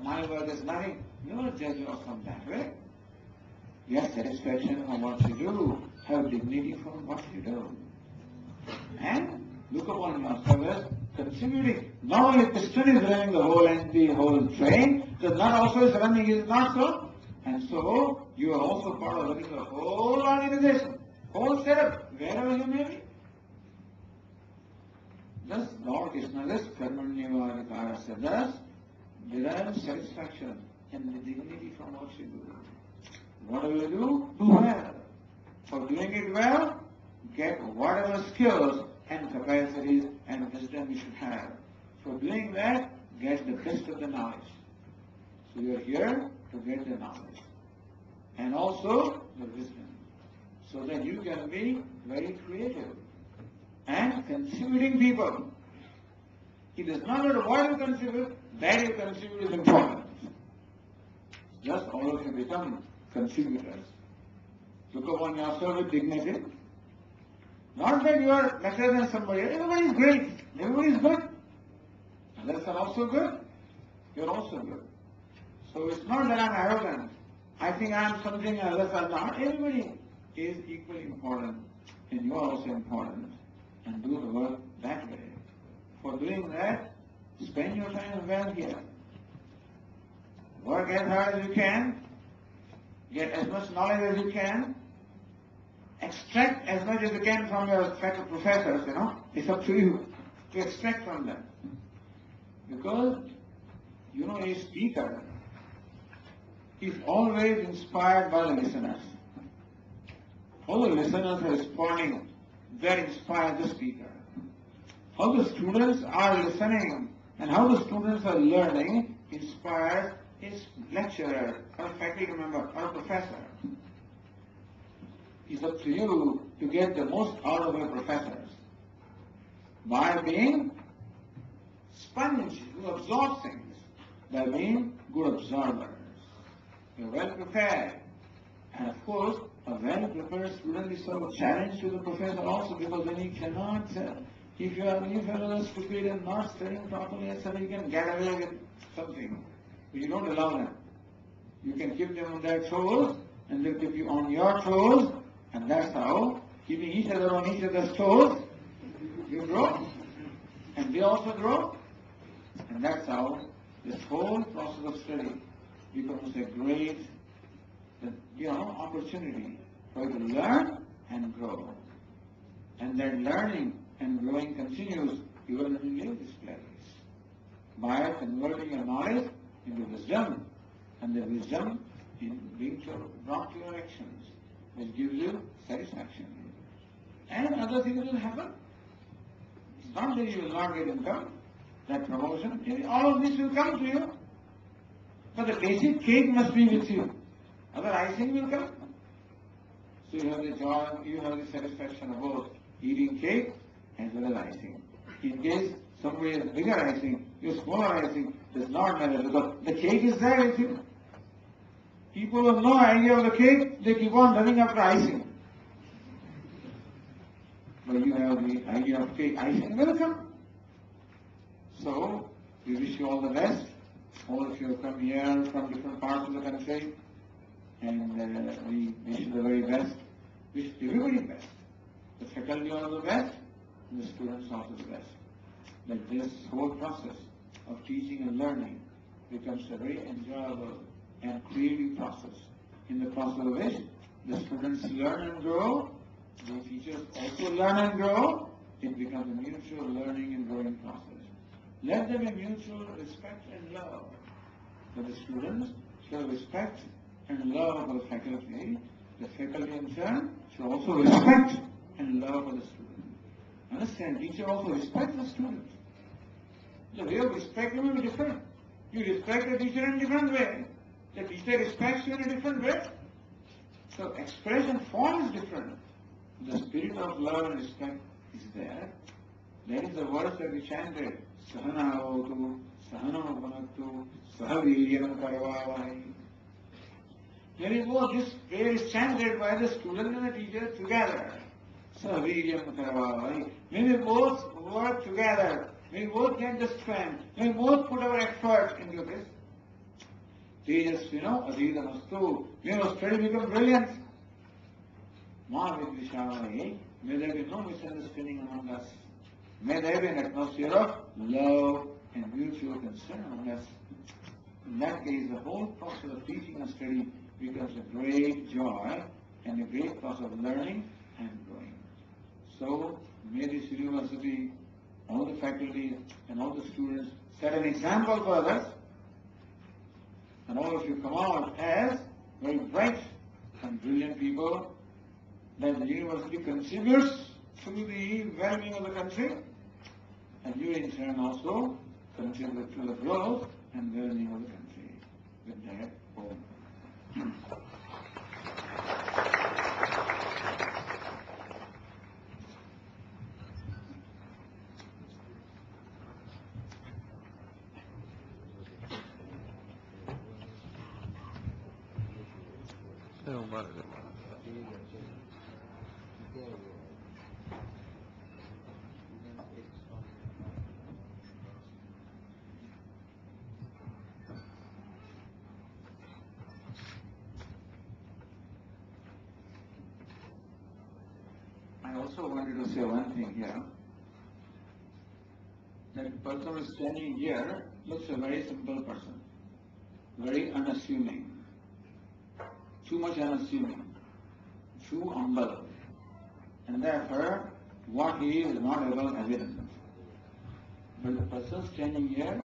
my work is nothing. No judge yourself from that way. You have satisfaction from what you do, have dignity from what you do. And look upon yourself as contributing. Not only piston is running the whole train, the nut also is running, is it not so? And so, you are also part of running the whole organization, whole setup, wherever you may be. Thus, Lord Krishna says, Karmanyavadikara said, thus, derive satisfaction and the dignity from what you do. Whatever you do, do well. For doing it well, get whatever skills and capacities and wisdom you should have. For doing that, get the best of the knowledge. So you are here to get the knowledge. And also the wisdom. So that you can be very creative. And contributing people. It does not matter what you contribute, that you contribute is important. Just all of you become contributors. Look upon yourself with dignity. Not that you are better than somebody. Everybody is great. Everybody is good. Others are also good. You are also good. So it's not that I am arrogant. I think I am something and others are not. Everybody is equally important. And you are also important. And do the work that way. For doing that, spend your time well here. Work as hard as you can. Get as much knowledge as you can. Extract as much as you can from your faculty professors, It's up to you to extract from them. Because, a speaker is always inspired by the listeners. All the listeners are responding, they're inspired the speaker. How the students are listening and how the students are learning inspires his lecturer or faculty member or professor. It's up to you to get the most out of your professors by being sponge who absorbs things, by being good observers. You're well prepared. And of course, a well-prepared student is sort of a challenge to the professor also, because then he cannot, if you are stupid and not studying properly, and suddenly you can get away with something. But you don't allow them. You can keep them on their toes, and they'll keep you on your toes, and that's how, keeping each other on each other's toes, you grow, and they also grow, and that's how this whole process of study becomes a great opportunity for you to learn and grow. And that learning and growing continues even when you leave this place. By converting your knowledge into wisdom, and the wisdom in being brought to your actions, which gives you satisfaction. And other things will happen. It's not that you will not get income, that promotion, all of this will come to you. But the basic cake must be with you. Other icing will come. So you have the joy, you have the satisfaction of both eating cake as well as icing. In case somebody has bigger icing, your smaller icing does not matter, because the cake is there with you. People have no idea of the cake, they keep on running after icing. But you have the idea of cake, icing will come. So, we wish you all the best. All of you have come here from different parts of the country, and we wish you the very best. Wish everybody the best. The faculty all the best, and the students also the best. That this whole process of teaching and learning becomes a very enjoyable and creative process. In the process of which the students learn and grow, the teachers also learn and grow, it becomes a mutual learning and growing process. Let there be mutual respect and love. For the students show respect and love for the faculty. The faculty in turn should also respect and love for the student. Understand? Teacher also respects the student. The way of respect will be different. You respect the teacher in a different way. The teacher respects you in a different way. So expression form is different. The spirit of love and respect is there. That is the words that we chanted. Sahanavotu, Sahanavamanatu, Sahaviryam Karavavai. There is both this prayer is chanted by the student and the teacher together. Sahaviryam Karavavai. May we both work together. May we both get the strength. May we both put our effort into this. Tejasvino Adhidamastu. We must study become brilliant. Ma Vidvishavai. May there be no misunderstanding among us. May there be an atmosphere of love and mutual concern among us. In that case, the whole process of teaching and study becomes a great joy and a great process of learning and growing. So, may this university, all the faculty and all the students set an example for others, and all of you come out as very bright and brilliant people, that the university contributes to the well-being of the country, and you in turn also contribute to the growth and well-being of the country. With that, home. I also wanted to say one thing here. That person who is standing here looks a very simple person, very unassuming, too much unassuming, too humble, and therefore what he is not at all evident. But the person standing here